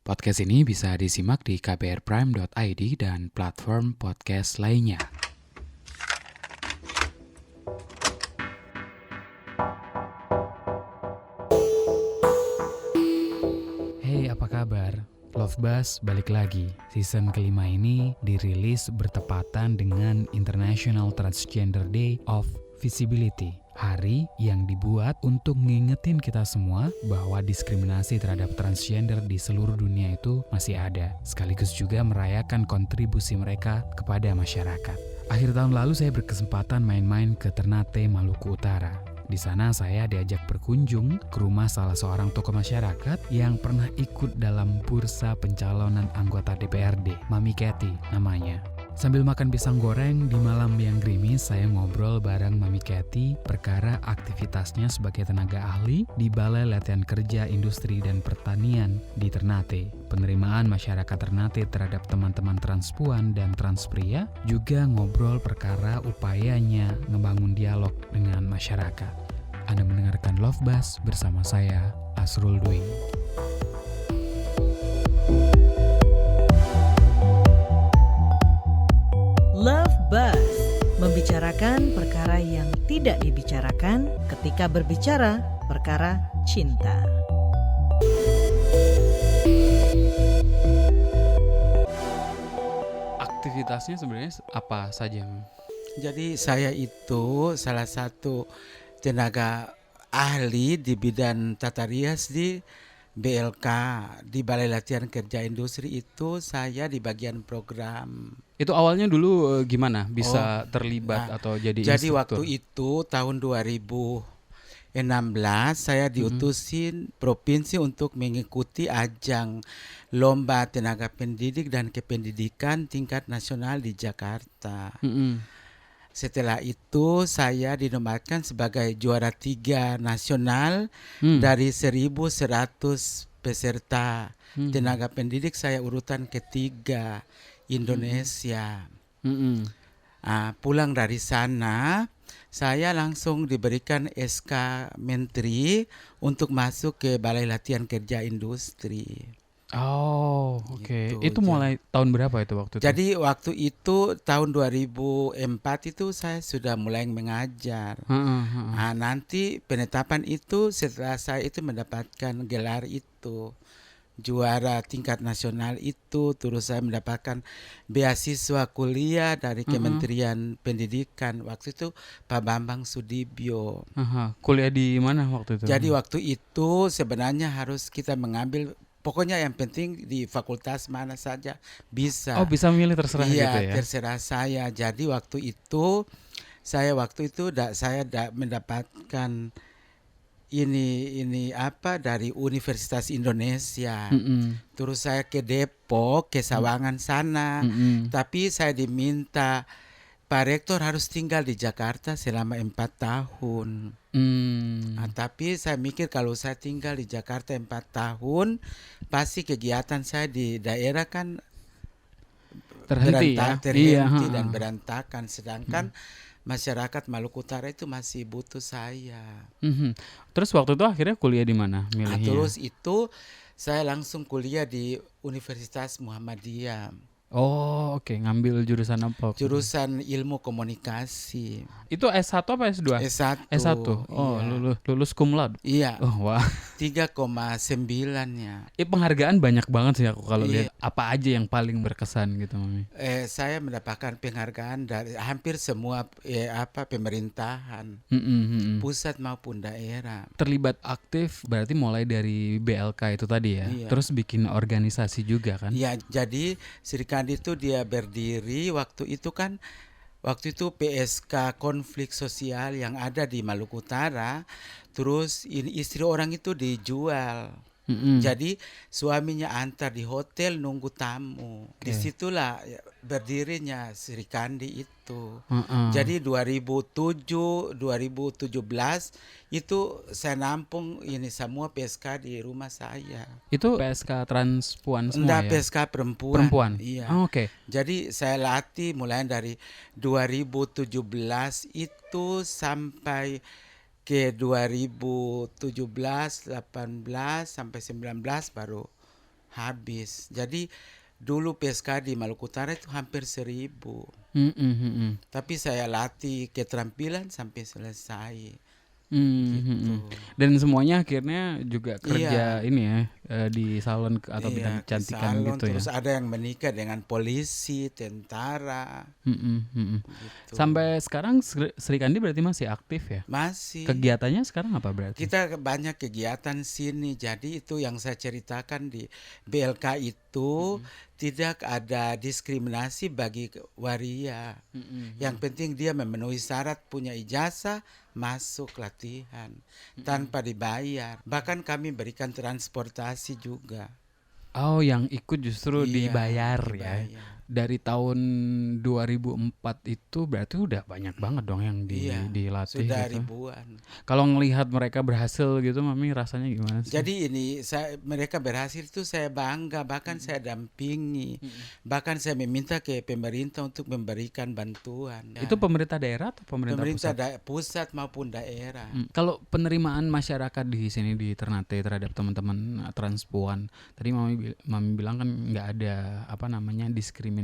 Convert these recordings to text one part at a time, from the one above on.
Podcast ini bisa disimak di kbrprime.id dan platform podcast lainnya. Hey, apa kabar? Love Buzz balik lagi. Season kelima ini dirilis bertepatan dengan International Transgender Day of Visibility. Hari yang dibuat untuk ngingetin kita semua bahwa diskriminasi terhadap transgender di seluruh dunia itu masih ada. Sekaligus juga merayakan kontribusi mereka kepada masyarakat. Akhir tahun lalu saya berkesempatan main-main ke Ternate, Maluku Utara. Di sana saya diajak berkunjung ke rumah salah seorang tokoh masyarakat yang pernah ikut dalam bursa pencalonan anggota DPRD, Mami Cathy namanya. Sambil makan pisang goreng di malam yang gerimis, saya ngobrol bareng Mami Cathy perkara aktivitasnya sebagai tenaga ahli di Balai Latihan Kerja Industri dan Pertanian di Ternate. Penerimaan masyarakat Ternate terhadap teman-teman transpuan dan transpria, juga ngobrol perkara upayanya ngebangun dialog dengan masyarakat. Anda mendengarkan Love Buzz bersama saya, Asrul Dwi. Love Buzz, membicarakan perkara yang tidak dibicarakan ketika berbicara perkara cinta. Aktivitasnya sebenarnya apa saja? Jadi saya itu salah satu tenaga ahli di bidang tata rias di BLK, di Balai Latihan Kerja Industri. Itu saya di bagian program. Itu awalnya dulu gimana bisa terlibat atau jadi Jadi instruktur? waktu itu tahun 2016 saya diutusin provinsi untuk mengikuti ajang lomba tenaga pendidik dan kependidikan tingkat nasional di Jakarta. Setelah itu saya dinobatkan sebagai juara 3 nasional dari 1.100 peserta tenaga pendidik. Saya urutan ketiga Indonesia. Pulang dari sana saya langsung diberikan SK Menteri untuk masuk ke Balai Latihan Kerja Industri. Oh, oke. Gitu, Itu mulai tahun berapa itu waktu itu? Jadi waktu itu tahun 2004 itu saya sudah mulai mengajar. Nanti penetapan itu setelah saya itu mendapatkan gelar itu, juara tingkat nasional itu, terus saya mendapatkan beasiswa kuliah dari Kementerian Pendidikan. Waktu itu Pak Bambang Sudibyo. Kuliah di mana waktu itu? Jadi waktu itu sebenarnya harus kita mengambil, pokoknya yang penting di fakultas mana saja bisa. Oh, bisa milih terserah iya, gitu ya? terserah saya. Jadi waktu itu saya mendapatkan ini dari Universitas Indonesia. Terus saya ke Depok, ke Sawangan sana. Tapi saya diminta Pak Rektor harus tinggal di Jakarta selama 4 tahun. Tapi saya mikir kalau saya tinggal di Jakarta 4 tahun, pasti kegiatan saya di daerah kan Terhenti dan berantakan. Sedangkan masyarakat Maluku Utara itu masih butuh saya. Terus waktu itu akhirnya kuliah di mana milihnya? Terus itu saya langsung kuliah di Universitas Muhammadiyah. Oh, oke. Ngambil jurusan apa? Jurusan Ilmu Komunikasi. Itu S1 apa S2? S1. S1. Oh, iya. lulus cum laude. Iya. Oh, wah. 3,9-nya. Penghargaan banyak banget sih aku kalau lihat. Apa aja yang paling berkesan gitu, Mami? Saya mendapatkan penghargaan dari hampir semua pemerintahan, pusat maupun daerah. Terlibat aktif berarti mulai dari BLK itu tadi ya. Iya. Terus bikin organisasi juga kan? Iya, jadi Serikandi itu dia berdiri waktu itu PSK konflik sosial yang ada di Maluku Utara. Terus istri orang itu dijual. Jadi suaminya antar di hotel nunggu tamu. Disitulah berdirinya Serikandi itu. Jadi 2017 itu saya nampung ini semua PSK di rumah saya. Itu PSK transpuan semua Enggak, ya? PSK perempuan. Iya. Oh, oke. Jadi saya latih mulai dari 2017 itu sampai ke 2017, 18 sampai 19 baru habis. Jadi dulu PSK di Maluku Utara itu hampir 1.000. Tapi saya latih keterampilan sampai selesai. Gitu. Dan semuanya akhirnya juga kerja Iya. ini ya di salon atau Iya, bidang ke kecantikan salon, gitu terus ya. ada yang menikah dengan polisi, tentara, gitu. Sampai sekarang Sri Kandi berarti masih aktif ya? Masih. Kegiatannya sekarang apa berarti? Kita banyak kegiatan sini, jadi itu yang saya ceritakan di BLK itu tidak ada diskriminasi bagi waria. Yang penting dia memenuhi syarat punya ijazah masuk latihan tanpa dibayar. Bahkan kami berikan transportasi juga. Oh, yang ikut justru Iya, dibayar ya. dibayar. Dari tahun 2004 itu berarti udah banyak banget dong yang Iya, dilatih sudah gitu. ribuan. Kalau ngelihat mereka berhasil gitu, Mami rasanya gimana sih? Jadi ini mereka berhasil itu saya bangga, bahkan saya dampingi, bahkan saya meminta ke pemerintah untuk memberikan bantuan. Itu pemerintah daerah atau pemerintah pemerintah pusat? pusat maupun daerah. Kalau penerimaan masyarakat di sini di Ternate terhadap teman-teman transpuan, tadi Mami bilang kan nggak ada diskriminasi.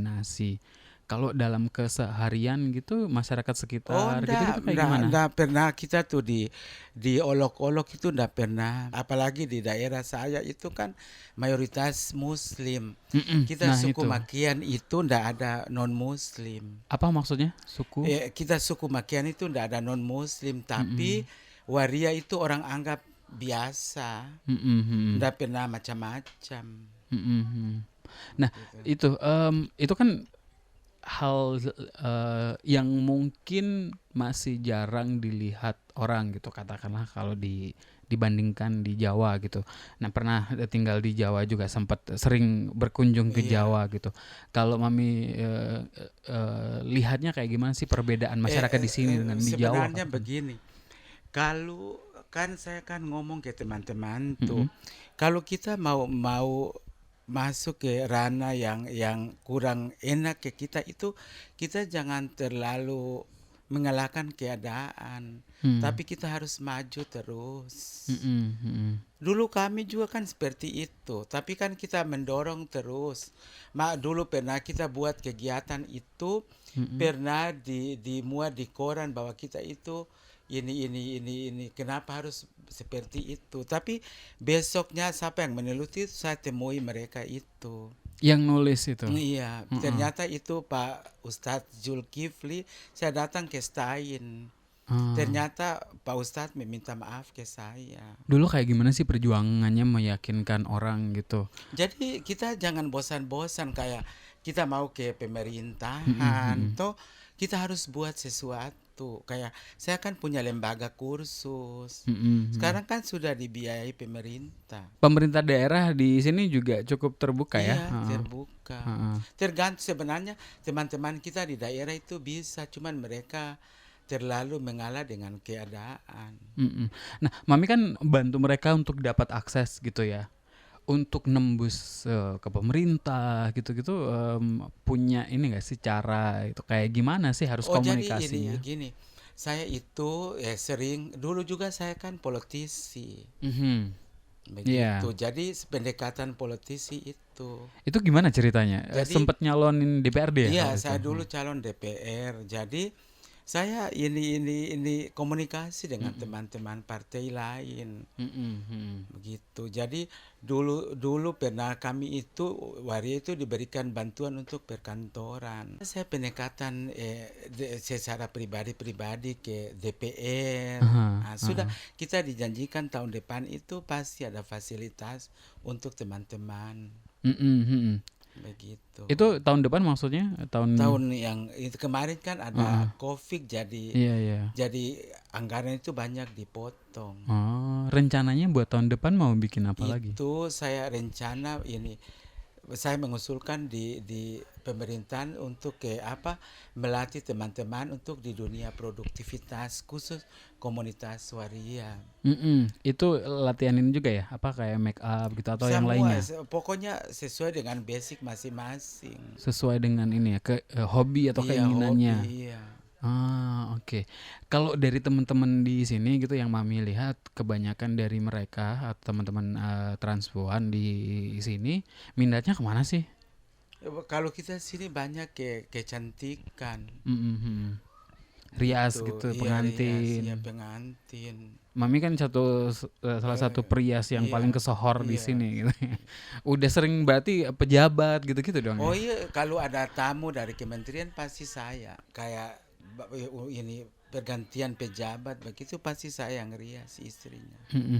Kalau dalam keseharian gitu masyarakat sekitar gitu kayak gimana? Enggak pernah kita tuh diolok-olok itu enggak pernah. Apalagi di daerah saya itu kan mayoritas Muslim. Kita Nah, suku itu. Makian itu enggak ada non-Muslim. Apa maksudnya suku? Kita suku Makian itu enggak ada non-Muslim, tapi waria itu orang anggap biasa. Enggak pernah macam-macam. Nah, itu kan hal yang mungkin masih jarang dilihat orang gitu, katakanlah kalau dibandingkan di Jawa gitu. Nah, pernah tinggal di Jawa juga, sempat sering berkunjung ke Jawa gitu. Kalau Mami lihatnya kayak gimana sih perbedaan masyarakat di sini dengan di Jawa? Sebenarnya begini, kalau kan saya kan ngomong ke teman-teman tuh, kalau kita mau masuk ke ranah yang kurang enak ke kita itu, kita jangan terlalu mengalahkan keadaan, tapi kita harus maju terus. Dulu kami juga kan seperti itu, tapi kan kita mendorong terus. Dulu pernah kita buat kegiatan itu, pernah dimuat di koran bahwa kita itu ini, kenapa harus seperti itu. Tapi besoknya siapa yang meneliti, saya temui mereka itu. Yang nulis itu? Iya, ternyata itu Pak Ustadz Zulkifli. Saya datang ke Stein. Ternyata Pak Ustadz meminta maaf ke saya. Dulu kayak gimana sih perjuangannya meyakinkan orang gitu? Jadi kita jangan bosan-bosan kayak kita mau ke pemerintahan, toh kita harus buat sesuatu. Kayak saya kan punya lembaga kursus. Sekarang kan sudah dibiayai pemerintah. Pemerintah daerah di sini juga cukup terbuka ya? Iya, terbuka. Tergantung sebenarnya teman-teman kita di daerah itu bisa, cuman mereka terlalu mengalah dengan keadaan. Nah, Mami kan bantu mereka untuk dapat akses gitu ya, untuk nembus ke pemerintah gitu-gitu, punya ini nggak sih cara itu kayak gimana sih harus komunikasinya? Jadi gini, saya itu sering dulu juga saya kan politisi. Begitu. Jadi pendekatan politisi itu gimana ceritanya? Sempet nyalonin DPRD ya? Iya, saya dulu calon DPR. Jadi saya ini komunikasi dengan teman-teman partai lain. Begitu. Jadi dulu pernah kami itu waria itu diberikan bantuan untuk perkantoran. Saya pendekatan secara pribadi ke DPR. Sudah kita dijanjikan tahun depan itu pasti ada fasilitas untuk teman-teman. Begitu. Itu tahun depan maksudnya? Tahun yang itu kemarin kan ada COVID, jadi anggaran itu banyak dipotong. Rencananya buat tahun depan mau bikin apa lagi? Itu saya rencana ini, saya mengusulkan di pemerintahan untuk melatih teman-teman untuk di dunia produktivitas, khusus komunitas waria. Itu latihanin juga ya? Apa kayak make up gitu atau yang lainnya? Pokoknya sesuai dengan basic masing-masing. Sesuai dengan ini ya, hobi atau keinginannya. Hobi, iya. Oke. Kalau dari teman-teman di sini gitu yang Mami lihat, kebanyakan dari mereka atau teman-teman transpuan di sini minatnya kemana sih? Kalau kita sini banyak kecantikan Mhm. Rias gitu, iya rias, iya pengantin. pengantin. Mami kan salah satu Eh, perias yang paling iya, kesohor di iya. sini gitu. Udah sering berarti pejabat gitu-gitu dong Oh ya? iya, kalau ada tamu dari kementerian pasti saya. Kayak ini pergantian pejabat begitu pasti saya yang rias istrinya. Mhm.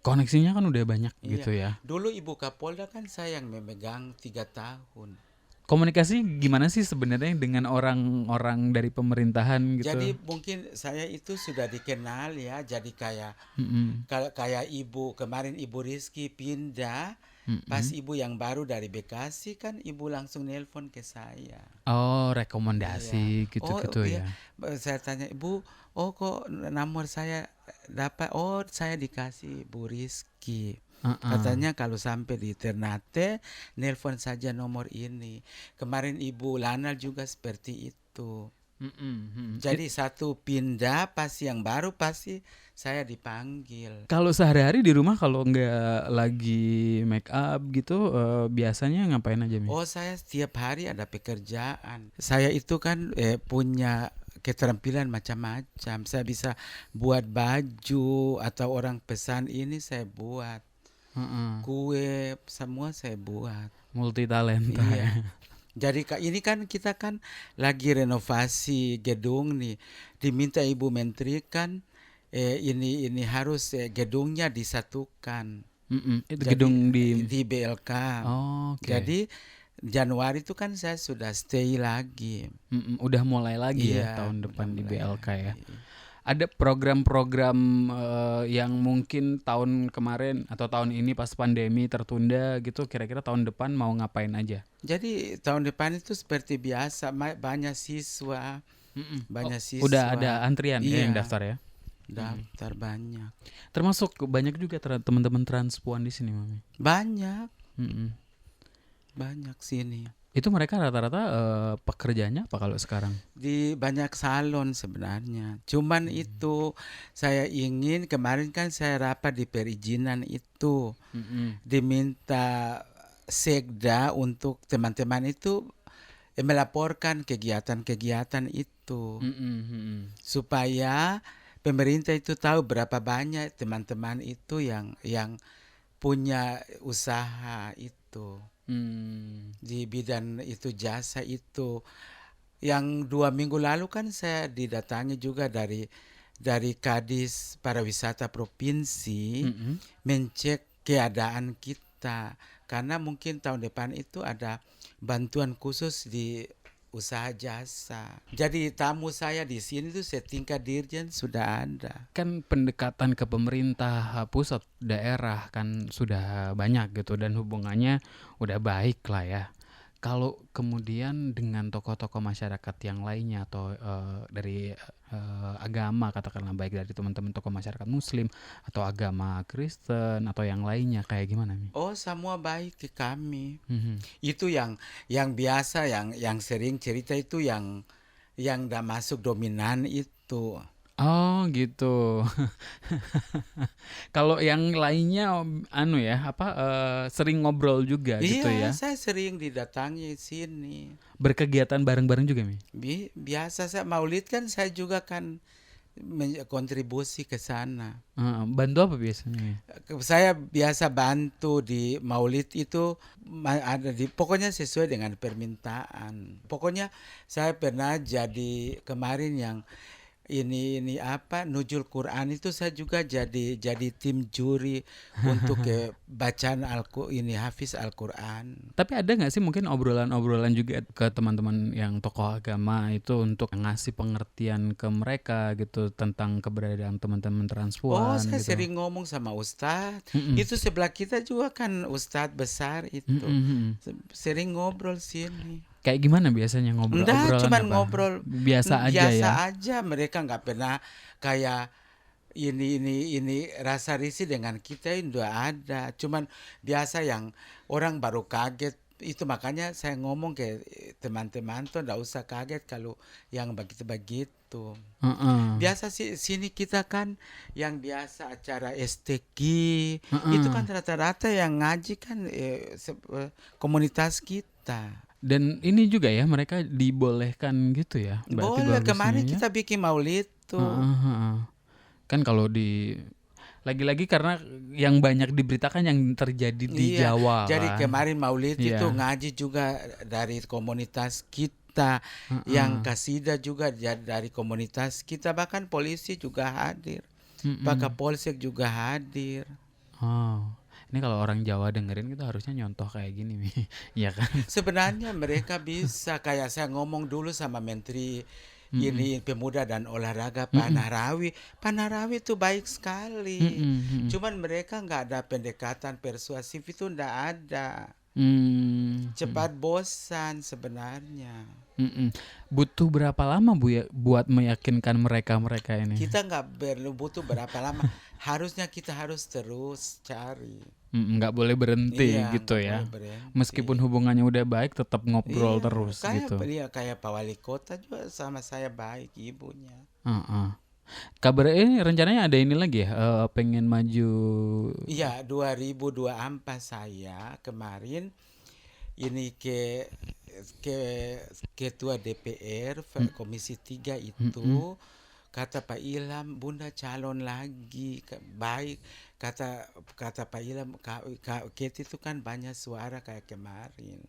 Koneksinya kan udah banyak Iya, gitu ya. dulu Ibu Kapolda kan saya yang memegang 3 tahun. Komunikasi gimana sih sebenarnya dengan orang-orang dari pemerintahan gitu? Jadi mungkin saya itu sudah dikenal ya, jadi kayak Mhm. kayak ibu kemarin Ibu Rizky pindah, pas Mhm. ibu yang baru dari Bekasi kan ibu langsung nelpon ke saya. Oh, Iya. rekomendasi Oh gitu-gitu iya, ya. Saya tanya ibu, oh kok nomor saya dapat? Oh saya dikasih Bu Rizky. Heeh. Katanya kalau sampai di Ternate, nelpon saja nomor ini. Kemarin Ibu Lana juga seperti itu. Mhm, mhm. Jadi satu pindah, pas yang baru pasti saya dipanggil. Kalau sehari-hari di rumah kalau nggak lagi make up gitu, biasanya ngapain aja, Mi? Oh saya setiap hari ada pekerjaan. Saya itu kan punya keterampilan macam-macam. Saya bisa buat baju atau orang pesan ini saya buat. Heeh. Kue semua saya buat. Multi talenta ya. Iya. Jadi ini kan kita kan lagi renovasi gedung nih. Diminta Ibu Menteri kan ini harus gedungnya disatukan. Mhm. Itu Jadi gedung di di BLK. Oke. Jadi Januari itu kan saya sudah stay lagi. Mhm, udah mulai lagi ya Iya, tahun udah depan di mulai BLK ya. lagi. Ada program-program yang mungkin tahun kemarin atau tahun ini pas pandemi tertunda gitu, kira-kira tahun depan mau ngapain aja? Jadi tahun depan itu seperti biasa banyak siswa, Mhm. Oh, banyak udah ada siswa. antrian ya yang Iya, daftar ya? Mhm. daftar banyak. Termasuk banyak juga teman-teman transpuan di sini, Mami. Banyak, Mhm. banyak sini. Itu mereka rata-rata pekerjaannya apa kalau sekarang? Di banyak salon sebenarnya. Cuman itu saya ingin kemarin kan saya rapat di perizinan itu Mhm. diminta sekda untuk teman-teman itu melaporkan kegiatan-kegiatan itu Mhm, mhm. supaya pemerintah itu tahu berapa banyak teman-teman itu yang punya usaha itu Hmm. di bidang itu jasa itu. Yang 2 minggu lalu kan saya didatangi juga dari Kadis Pariwisata Provinsi Mhm. mencek keadaan kita karena mungkin tahun depan itu ada bantuan khusus di usaha jasa. Jadi tamu saya di sini tuh setingkat dirjen sudah ada. Kan pendekatan ke pemerintah pusat daerah kan sudah banyak gitu dan hubungannya udah baik lah ya. Kalau kemudian dengan tokoh-tokoh masyarakat yang lainnya atau dari agama katakanlah baik dari teman-teman tokoh masyarakat Muslim atau agama Kristen atau yang lainnya kayak gimana, Mi? Oh, semua baik ke kami. Mhm. Itu yang biasa yang sering cerita itu yang udah masuk dominan itu. Oh gitu. Kalau yang lainnya anu ya apa sering ngobrol juga gitu Iya, ya. saya sering didatangi sini. Berkegiatan bareng-bareng juga, Mi? Biasa saya Maulid kan saya juga kan kontribusi ke sana. Heeh, bantu apa biasanya, Mi? Saya biasa bantu di Maulid itu ada pokoknya sesuai dengan permintaan. Pokoknya saya pernah jadi kemarin yang ini apa nujul Quran itu saya juga jadi tim juri untuk bacaan ini hafiz Al-Quran. Tapi ada nggak sih mungkin obrolan-obrolan juga ke teman-teman yang tokoh agama itu untuk ngasih pengertian ke mereka gitu tentang keberadaan teman-teman Oh, transpuan saya gitu? sering ngomong sama Ustadz. Mhm. Itu sebelah kita juga kan Ustadz besar Mhm, itu. mhm. Sering ngobrol sini. Kayak gimana biasanya ngobrol? Enggak, Obrolan cuman apa? ngobrol Biasa aja biasa ya. aja. Mereka nggak pernah kayak ini rasa risih dengan kita itu udah ada. Cuman biasa yang orang baru kaget itu makanya saya ngomong ke teman-teman tuh nggak usah kaget kalau yang begitu-begitu. Heeh. Biasa sih sini kita kan yang biasa acara STQ itu Heeh. kan rata-rata yang ngaji kan komunitas kita. Dan ini juga ya, mereka dibolehkan gitu ya, berarti Boleh, bagusnya kemarin ya. kita bikin maulid tuh. Heeh, heeh. Kan kalau lagi-lagi karena yang banyak diberitakan yang terjadi di Iya, Jawa jadi kan. kemarin maulid itu Iya. ngaji juga dari komunitas kita, yang Heeh. kasida juga dari komunitas kita, bahkan polisi juga hadir, Pak Mm-mm. Kapolsek juga hadir. Oh, ini kalau orang Jawa dengerin kita harusnya nyontoh kayak gini nih, iya kan? Sebenarnya mereka bisa, kayak saya ngomong dulu sama Menteri Mm-mm. ini Pemuda dan Olahraga Pak Mm-mm. Nahrawi. Pak Nahrawi itu baik sekali. Mm-mm. Mm-mm. Cuman mereka nggak ada pendekatan persuasif, itu nggak ada. Mm. Cepat bosan sebenarnya. Mm-mm. Butuh berapa lama Bu ya buat meyakinkan mereka ini? Kita nggak perlu butuh berapa lama. Harusnya kita harus terus cari. Nggak boleh berhenti Iya, gitu nggak ya. boleh berhenti. Meskipun hubungannya udah baik, tetap ngobrol Iya, terus kayak gitu. kayak Pak Wali Kota juga sama saya baik, ibunya. Heeh. Kabar ini rencananya ada ini lagi ya, pengen maju. Iya, 2024 saya kemarin ini ke ketua DPR Komisi 3 itu, kata Pak Ilham, Bunda calon lagi, baik, kata Pak Ilham, Keti itu kan banyak suara kayak kemarin.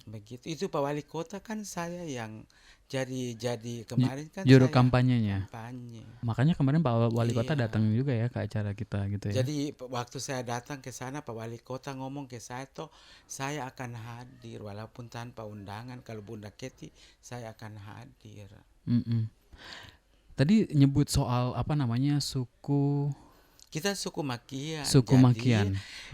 Begitu. Itu Pak Wali Kota kan saya yang jadi kemarin kan Juru saya kampanyenya. kampanye. Makanya kemarin Pak Wali Kota Iya. datang juga ya ke acara kita gitu ya. Jadi waktu saya datang ke sana, Pak Wali Kota ngomong ke saya toh, saya akan hadir walaupun tanpa undangan. Kalau Bunda Keti, saya akan hadir. Mm-mm. Tadi nyebut soal apa namanya suku Kita suku Makian. suku Jadi Makian.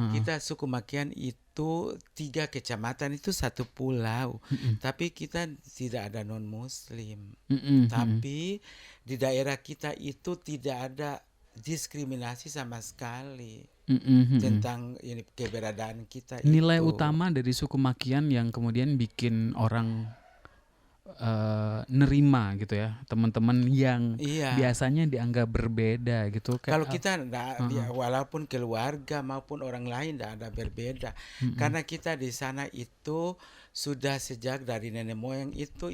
kita suku Makian itu 3 kecamatan itu satu pulau. Tapi kita tidak ada non Muslim. Tapi di daerah kita itu tidak ada diskriminasi sama sekali tentang ini keberadaan kita. Nilai itu. utama dari suku Makian yang kemudian bikin orang nerima gitu ya, teman-teman yang Iya. biasanya dianggap berbeda gitu. Kalau kita walaupun keluarga maupun orang lain tidak ada berbeda, karena kita di sana itu sudah sejak dari nenek moyang itu.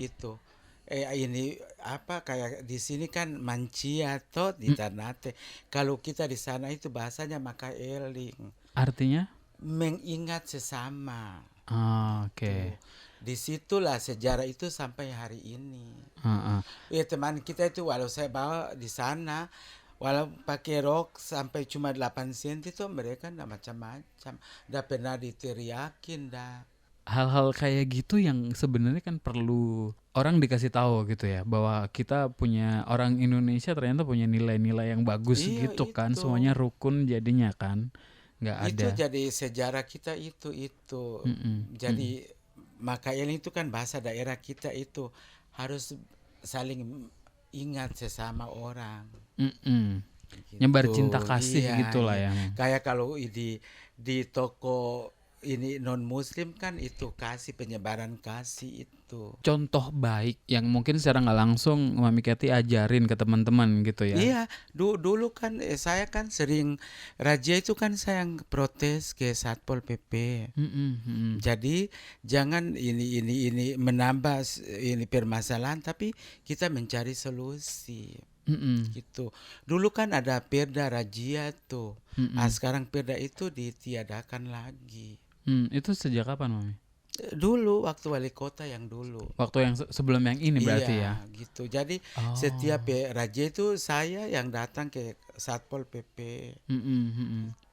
Ini apa kayak di sini kan mancia atau di Ternate. Kalau kita di sana itu bahasanya maka eling. Artinya? Mengingat sesama. Oke. Disitulah sejarah itu sampai hari ini. Ya teman kita itu walau saya bawa di sana, walau pakai rok sampai cuma 8 cm itu mereka ndak macam-macam, ndak pernah diteriakin dah. Hal-hal kayak gitu yang sebenarnya kan perlu orang dikasih tahu gitu ya, bahwa kita punya, orang Indonesia ternyata punya nilai-nilai yang bagus gitu kan, semuanya rukun jadinya kan, nggak ada. Itu jadi sejarah kita itu. Jadi maka ini itu kan bahasa daerah kita itu harus saling ingat sesama orang. Gitu. Nyebar cinta kasih gitulah ya. Kayak kalau di toko ini non Muslim kan itu kasih, penyebaran kasih itu. Contoh baik yang mungkin secara nggak langsung Mami Keti ajarin ke teman-teman gitu ya. Iya, dulu kan saya kan sering razia itu kan saya yang protes ke Satpol PP. Jadi jangan ini menambah ini permasalahan, tapi kita mencari solusi. Gitu. Dulu kan ada perda razia tuh. Sekarang perda itu ditiadakan lagi. Itu sejak kapan, Mami? Dulu waktu wali kota yang dulu. Waktu yang sebelum yang ini berarti ya. Gitu. Jadi setiap razia itu saya yang datang ke Satpol PP.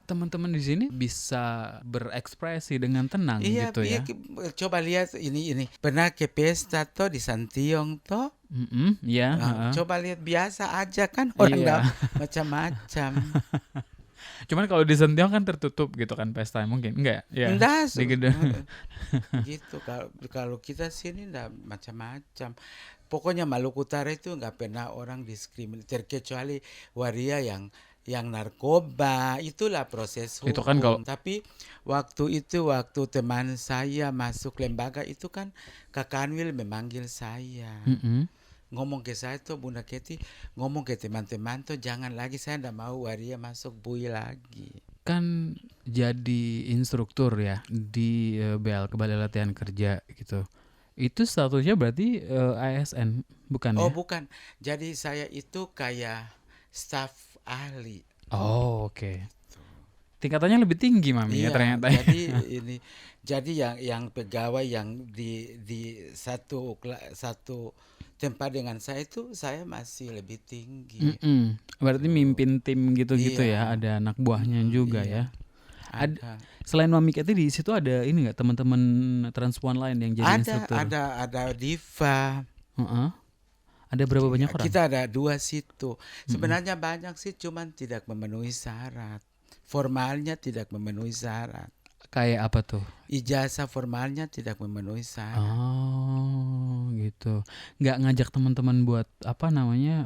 Teman-teman di sini bisa berekspresi dengan tenang gitu ya. Coba lihat ini. Pernah ke pesta toh di Santiong toh? Coba lihat biasa aja kan orang macam-macam. Cuman kalau di Sentiong kan tertutup gitu kan pesta, mungkin enggak ya? Enggak, di gedung. Gitu. Kalau kita sini enggak macam-macam. Pokoknya Maluku Utara itu enggak pernah orang diskriminasi, terkecuali waria yang yang narkoba, itulah proses hukum. Itu kan kalau- Tapi waktu teman saya masuk lembaga itu kan Kak Kanwil memanggil saya. Ngomong ke saya tuh, Bunda Kety, ngomong ke teman-teman tuh jangan lagi, saya ndak mau waria masuk bui lagi. Kan jadi instruktur ya di BL, Balai Latihan Kerja gitu. Itu statusnya berarti ASN bukan ya? Oh bukan, jadi saya itu kayak staf ahli. Oh oke. Tingkatannya lebih tinggi Mami ya ternyata. Jadi yang pegawai yang di satu tempat dengan saya itu saya masih lebih tinggi. Berarti mimpin tim gitu-gitu Iya. ya, ada anak buahnya juga iya. ya. Selain Mami Kety di situ ada ini nggak teman-teman transpuan lain yang jadi instruktur? Ada Diva. Ada berapa banyak orang? Kita ada 2 situ. Sebenarnya banyak sih, cuman tidak memenuhi syarat. Formalnya tidak memenuhi syarat. Kayak apa tuh? Ijazah formalnya tidak memenuhi syarat. Oh gitu. Nggak ngajak teman-teman buat apa namanya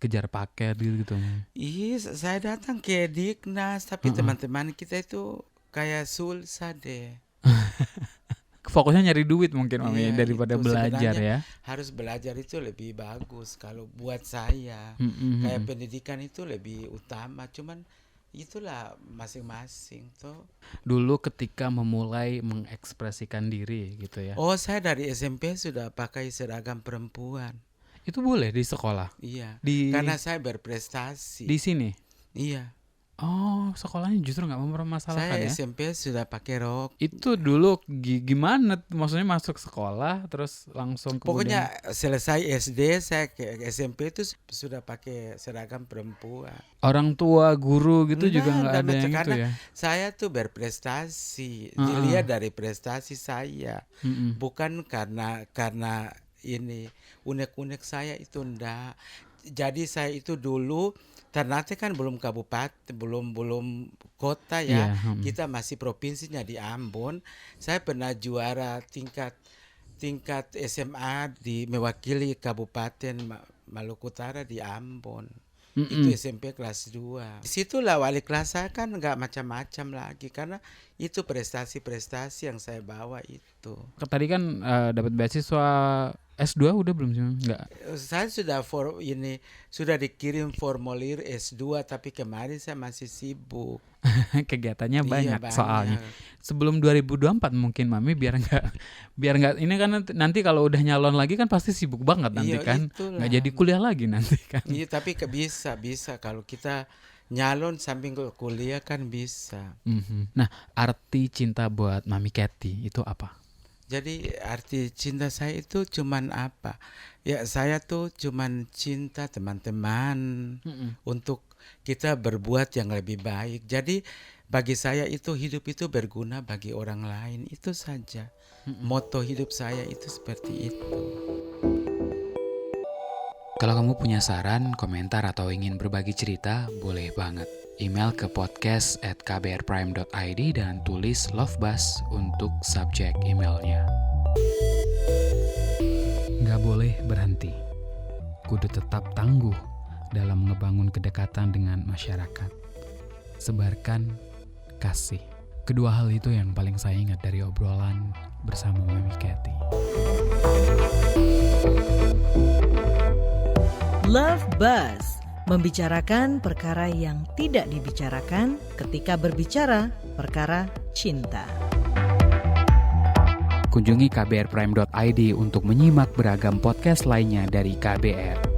kejar paket gitu. Iya, saya datang ke Diknas, tapi teman-teman kita itu kayak sulsa deh. Fokusnya nyari duit mungkin Mami Iya, daripada itu belajar sebenarnya ya. Harus belajar itu lebih bagus kalau buat saya. Kayak pendidikan itu lebih utama, cuman itulah masing-masing tuh. Dulu ketika memulai mengekspresikan diri gitu ya. Oh, saya dari SMP sudah pakai seragam perempuan. Itu boleh di sekolah? Iya. Karena saya berprestasi. Di sini? Iya. Oh, sekolahnya justru nggak mempermasalahkan Saya ya? SMP sudah pakai rok. Itu dulu gimana? Maksudnya masuk sekolah terus langsung Pokoknya selesai SD saya ke SMP itu sudah pakai seragam perempuan. Orang tua, guru gitu juga nggak ada yang karena gitu ya? Saya tuh berprestasi, dilihat dari prestasi saya, bukan karena ini unek-unek saya itu ndak. Jadi saya itu dulu Ternate kan belum kabupaten, belum kota ya. Kita masih provinsinya di Ambon. Saya pernah juara tingkat SMA di mewakili Kabupaten Maluku Utara di Ambon. Itu SMP kelas 2. Disitulah wali kelas saya kan nggak macam-macam lagi, karena itu prestasi-prestasi yang saya bawa itu. Tadi kan dapat beasiswa S2 udah belum sih? Enggak. Saya sudah dikirim formulir S2, tapi kemarin saya masih sibuk. Kegiatannya banyak, banyak soalnya. Sebelum 2024 mungkin Mami biar nggak ini kan nanti kalau udah nyalon lagi kan pasti sibuk banget nanti kan. Nggak jadi kuliah lagi nanti kan. Iya, tapi bisa kalau kita nyalon sambil kuliah kan bisa. Nah, arti cinta buat Mami Kety itu apa? Jadi arti cinta saya itu cuman apa? Ya saya tuh cuman cinta teman-teman untuk kita berbuat yang lebih baik. Jadi bagi saya itu hidup itu berguna bagi orang lain, itu saja. Moto hidup saya itu seperti itu. Kalau kamu punya saran, komentar, atau ingin berbagi cerita, boleh banget. Email ke podcast@kbrprime.id dan tulis Love Buzz untuk subjek emailnya. Gak boleh berhenti. Kudu tetap tangguh dalam ngebangun kedekatan dengan masyarakat. Sebarkan kasih. Kedua hal itu yang paling saya ingat dari obrolan bersama Mami Kety. Love Buzz, membicarakan perkara yang tidak dibicarakan ketika berbicara perkara cinta. Kunjungi kbrprime.id untuk menyimak beragam podcast lainnya dari KBR.